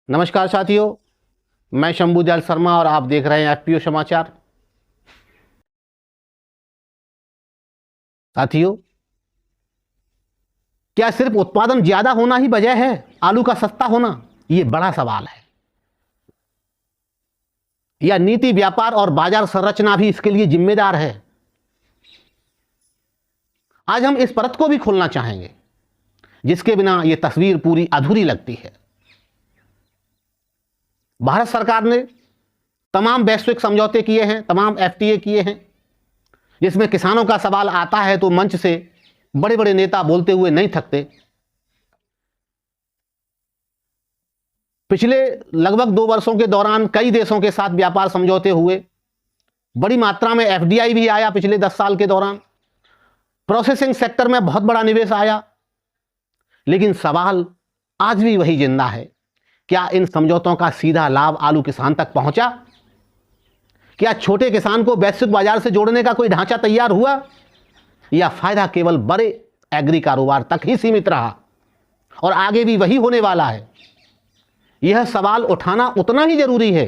नमस्कार साथियों, मैं शंभुदयाल शर्मा और आप देख रहे हैं एफपीओ समाचार। साथियों, क्या सिर्फ उत्पादन ज्यादा होना ही वजह है आलू का सस्ता होना? ये बड़ा सवाल है। या नीति, व्यापार और बाजार संरचना भी इसके लिए जिम्मेदार है? आज हम इस परत को भी खोलना चाहेंगे, जिसके बिना यह तस्वीर पूरी अधूरी लगती है। भारत सरकार ने तमाम वैश्विक समझौते किए हैं, तमाम एफटीए किए हैं, जिसमें किसानों का सवाल आता है तो मंच से बड़े बड़े नेता बोलते हुए नहीं थकते। पिछले लगभग 2 वर्षों के दौरान कई देशों के साथ व्यापार समझौते हुए, बड़ी मात्रा में एफडीआई भी आया। पिछले 10 साल के दौरान प्रोसेसिंग सेक्टर में बहुत बड़ा निवेश आया, लेकिन सवाल आज भी वही जिंदा है। क्या इन समझौतों का सीधा लाभ आलू किसान तक पहुंचा? क्या छोटे किसान को वैश्विक बाजार से जोड़ने का कोई ढांचा तैयार हुआ, या फायदा केवल बड़े एग्री कारोबार तक ही सीमित रहा और आगे भी वही होने वाला है? यह सवाल उठाना उतना ही जरूरी है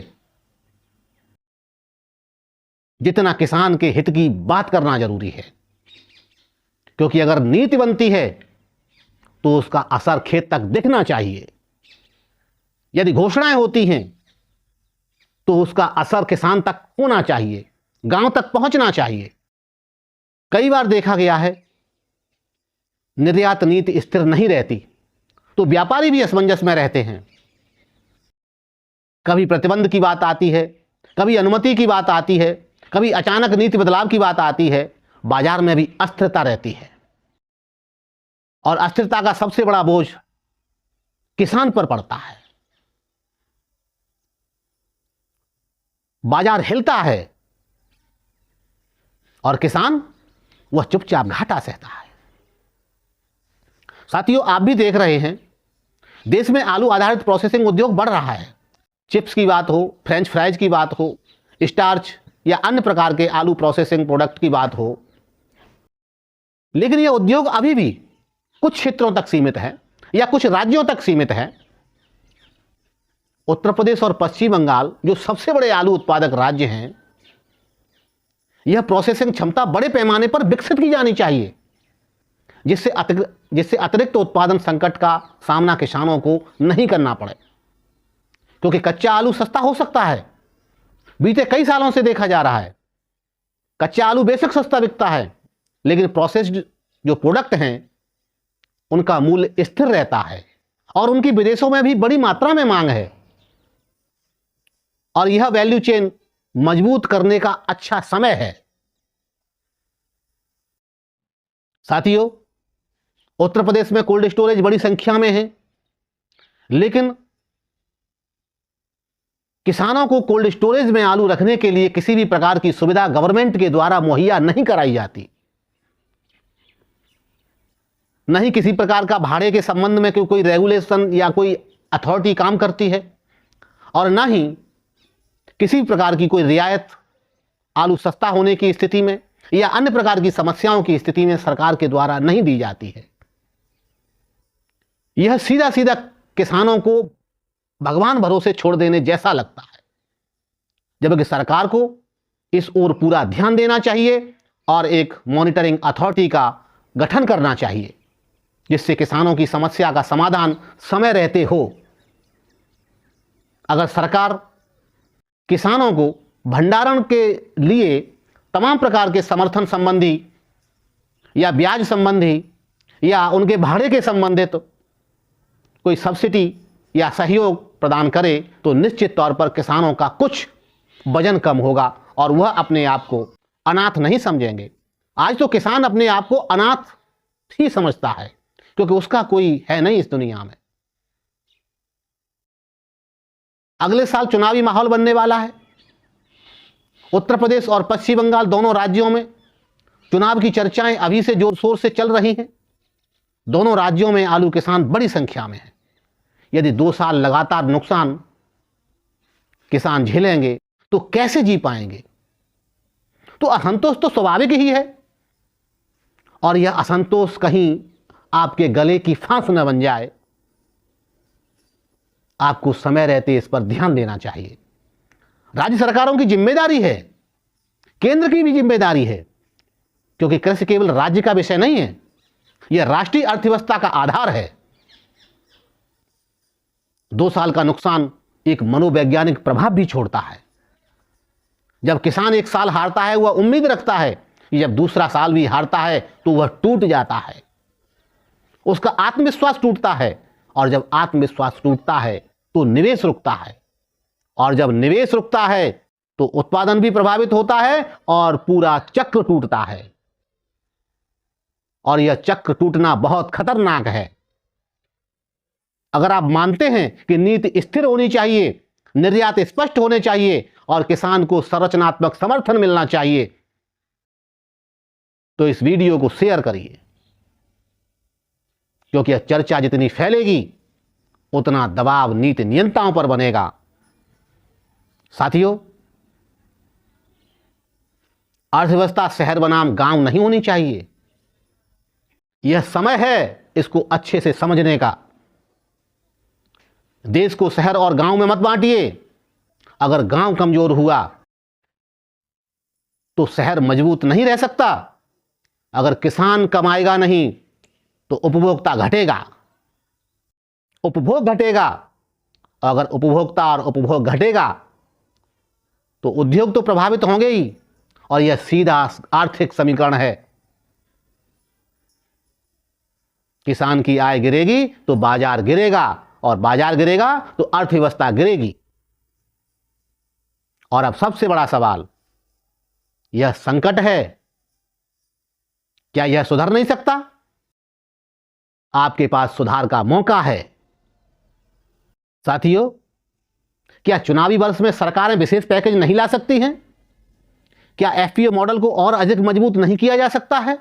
जितना किसान के हित की बात करना जरूरी है, क्योंकि अगर नीति बनती है तो उसका असर खेत तक दिखना चाहिए। यदि घोषणाएं होती हैं तो उसका असर किसान तक होना चाहिए, गांव तक पहुंचना चाहिए। कई बार देखा गया है, निर्यात नीति स्थिर नहीं रहती तो व्यापारी भी असमंजस में रहते हैं। कभी प्रतिबंध की बात आती है, कभी अनुमति की बात आती है, कभी अचानक नीति बदलाव की बात आती है। बाजार में भी अस्थिरता रहती है और अस्थिरता का सबसे बड़ा बोझ किसान पर पड़ता है। बाजार हिलता है और किसान वह चुपचाप घाटा सहता है। साथियों, आप भी देख रहे हैं, देश में आलू आधारित प्रोसेसिंग उद्योग बढ़ रहा है। चिप्स की बात हो, फ्रेंच फ्राइज की बात हो, स्टार्च या अन्य प्रकार के आलू प्रोसेसिंग प्रोडक्ट की बात हो, लेकिन यह उद्योग अभी भी कुछ क्षेत्रों तक सीमित है या कुछ राज्यों तक सीमित है। उत्तर प्रदेश और पश्चिम बंगाल, जो सबसे बड़े आलू उत्पादक राज्य हैं, यह प्रोसेसिंग क्षमता बड़े पैमाने पर विकसित की जानी चाहिए, जिससे अतिरिक्त उत्पादन संकट का सामना किसानों को नहीं करना पड़े। क्योंकि कच्चा आलू सस्ता हो सकता है, बीते कई सालों से देखा जा रहा है। कच्चा आलू बेशक सस्ता बिकता है, लेकिन प्रोसेस्ड जो प्रोडक्ट हैं उनका मूल्य स्थिर रहता है और उनकी विदेशों में भी बड़ी मात्रा में मांग है। और यह वैल्यू चेन मजबूत करने का अच्छा समय है। साथियों, उत्तर प्रदेश में कोल्ड स्टोरेज बड़ी संख्या में है, लेकिन किसानों को कोल्ड स्टोरेज में आलू रखने के लिए किसी भी प्रकार की सुविधा गवर्नमेंट के द्वारा मुहैया नहीं कराई जाती। नहीं किसी प्रकार का भाड़े के संबंध में कोई रेगुलेशन या कोई अथॉरिटी काम करती है, और ना ही किसी प्रकार की कोई रियायत आलू सस्ता होने की स्थिति में या अन्य प्रकार की समस्याओं की स्थिति में सरकार के द्वारा नहीं दी जाती है। यह सीधा सीधा किसानों को भगवान भरोसे छोड़ देने जैसा लगता है, जबकि सरकार को इस ओर पूरा ध्यान देना चाहिए और एक मॉनिटरिंग अथॉरिटी का गठन करना चाहिए, जिससे किसानों की समस्या का समाधान समय रहते हो। अगर सरकार किसानों को भंडारण के लिए तमाम प्रकार के समर्थन संबंधी या ब्याज संबंधी या उनके भाड़े के संबंधित कोई सब्सिडी या सहयोग प्रदान करे, तो निश्चित तौर पर किसानों का कुछ वजन कम होगा और वह अपने आप को अनाथ नहीं समझेंगे। आज तो किसान अपने आप को अनाथ ही समझता है, क्योंकि उसका कोई है नहीं इस दुनिया में। अगले साल चुनावी माहौल बनने वाला है। उत्तर प्रदेश और पश्चिम बंगाल दोनों राज्यों में चुनाव की चर्चाएं अभी से जोर शोर से चल रही हैं। दोनों राज्यों में आलू किसान बड़ी संख्या में हैं। यदि 2 साल लगातार नुकसान किसान झेलेंगे तो कैसे जी पाएंगे? तो असंतोष तो स्वाभाविक ही है, और यह असंतोष कहीं आपके गले की फांस न बन जाए। आपको समय रहते इस पर ध्यान देना चाहिए। राज्य सरकारों की जिम्मेदारी है, केंद्र की भी जिम्मेदारी है, क्योंकि कृषि केवल राज्य का विषय नहीं है, यह राष्ट्रीय अर्थव्यवस्था का आधार है। 2 साल का नुकसान एक मनोवैज्ञानिक प्रभाव भी छोड़ता है। जब किसान एक साल हारता है वह उम्मीद रखता है कि जब दूसरा साल भी हारता है तो वह टूट जाता है, उसका आत्मविश्वास टूटता है, और जब आत्मविश्वास टूटता है तो निवेश रुकता है, और जब निवेश रुकता है तो उत्पादन भी प्रभावित होता है और पूरा चक्र टूटता है। और यह चक्र टूटना बहुत खतरनाक है। अगर आप मानते हैं कि नीति स्थिर होनी चाहिए, निर्यात स्पष्ट होने चाहिए और किसान को संरचनात्मक समर्थन मिलना चाहिए, तो इस वीडियो को शेयर करिए, क्योंकि यह चर्चा जितनी फैलेगी उतना दबाव नीति नियंताओं पर बनेगा। साथियों, अर्थव्यवस्था शहर बनाम गांव नहीं होनी चाहिए। यह समय है इसको अच्छे से समझने का। देश को शहर और गांव में मत बांटिए। अगर गांव कमजोर हुआ तो शहर मजबूत नहीं रह सकता। अगर किसान कमाएगा नहीं तो उपभोक्ता घटेगा, उपभोग घटेगा। अगर उपभोक्ता और उपभोग घटेगा तो उद्योग तो प्रभावित होंगे ही, और यह सीधा आर्थिक समीकरण है। किसान की आय गिरेगी तो बाजार गिरेगा, और बाजार गिरेगा तो अर्थव्यवस्था गिरेगी। और अब सबसे बड़ा सवाल, यह संकट है, क्या यह सुधर नहीं सकता? आपके पास सुधार का मौका है। साथियों, क्या चुनावी वर्ष में सरकारें विशेष पैकेज नहीं ला सकती हैं? क्या एफपीओ मॉडल को और अधिक मजबूत नहीं किया जा सकता है?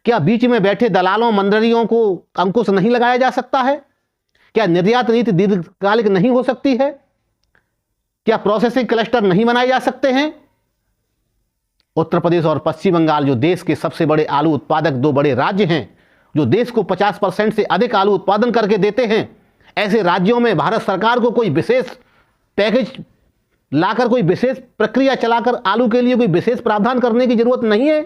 क्या बीच में बैठे दलालों मंडलियों को अंकुश नहीं लगाया जा सकता है? क्या निर्यात नीति दीर्घकालिक नहीं हो सकती है? क्या प्रोसेसिंग क्लस्टर नहीं बनाए जा सकते हैं? उत्तर प्रदेश और पश्चिम बंगाल, जो देश के सबसे बड़े आलू उत्पादक 2 बड़े राज्य हैं, जो देश को 50% से अधिक आलू उत्पादन करके देते हैं, ऐसे राज्यों में भारत सरकार को कोई विशेष पैकेज लाकर, कोई विशेष प्रक्रिया चलाकर आलू के लिए कोई विशेष प्रावधान करने की जरूरत नहीं है।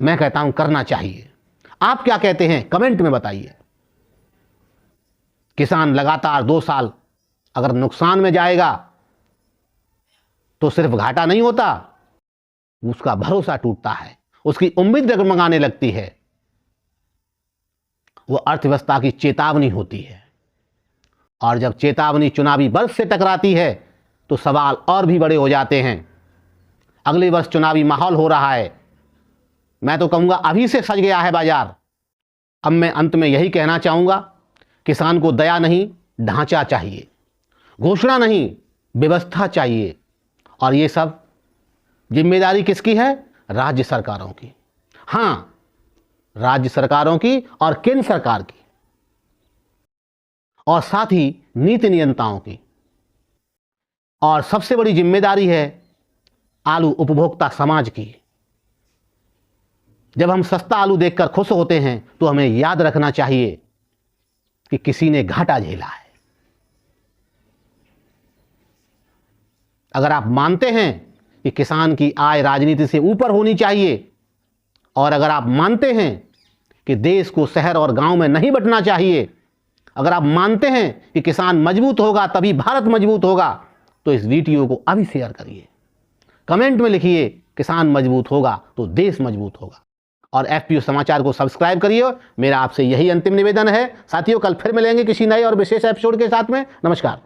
मैं कहता हूं करना चाहिए। आप क्या कहते हैं कमेंट में बताइए। किसान लगातार 2 साल अगर नुकसान में जाएगा तो सिर्फ घाटा नहीं होता, उसका भरोसा टूटता है, उसकी उम्मीद डगमगाने लगती है, वह अर्थव्यवस्था की चेतावनी होती है। और जब चेतावनी चुनावी वर्ष से टकराती है तो सवाल और भी बड़े हो जाते हैं। अगले वर्ष चुनावी माहौल हो रहा है, मैं तो कहूंगा अभी से सज गया है बाजार। अब मैं अंत में यही कहना चाहूंगा, किसान को दया नहीं ढांचा चाहिए, घोषणा नहीं व्यवस्था चाहिए। और ये सब जिम्मेदारी किसकी है? राज्य सरकारों की। हां, राज्य सरकारों की और केंद्र सरकार की, और साथ ही नीति नियंताओं की। और सबसे बड़ी जिम्मेदारी है आलू उपभोक्ता समाज की। जब हम सस्ता आलू देखकर खुश होते हैं तो हमें याद रखना चाहिए कि किसी ने घाटा झेला है। अगर आप मानते हैं कि किसान की आय राजनीति से ऊपर होनी चाहिए, और अगर आप मानते हैं कि देश को शहर और गांव में नहीं बंटना चाहिए, अगर आप मानते हैं कि किसान मजबूत होगा तभी भारत मजबूत होगा, तो इस वीडियो को अभी शेयर करिए। कमेंट में लिखिए किसान मजबूत होगा तो देश मजबूत होगा। और एफपीओ समाचार को सब्सक्राइब करिए। मेरा आपसे यही अंतिम निवेदन है। साथियों, कल फिर मिलेंगे किसी नए और विशेष एपिसोड के साथ में। नमस्कार।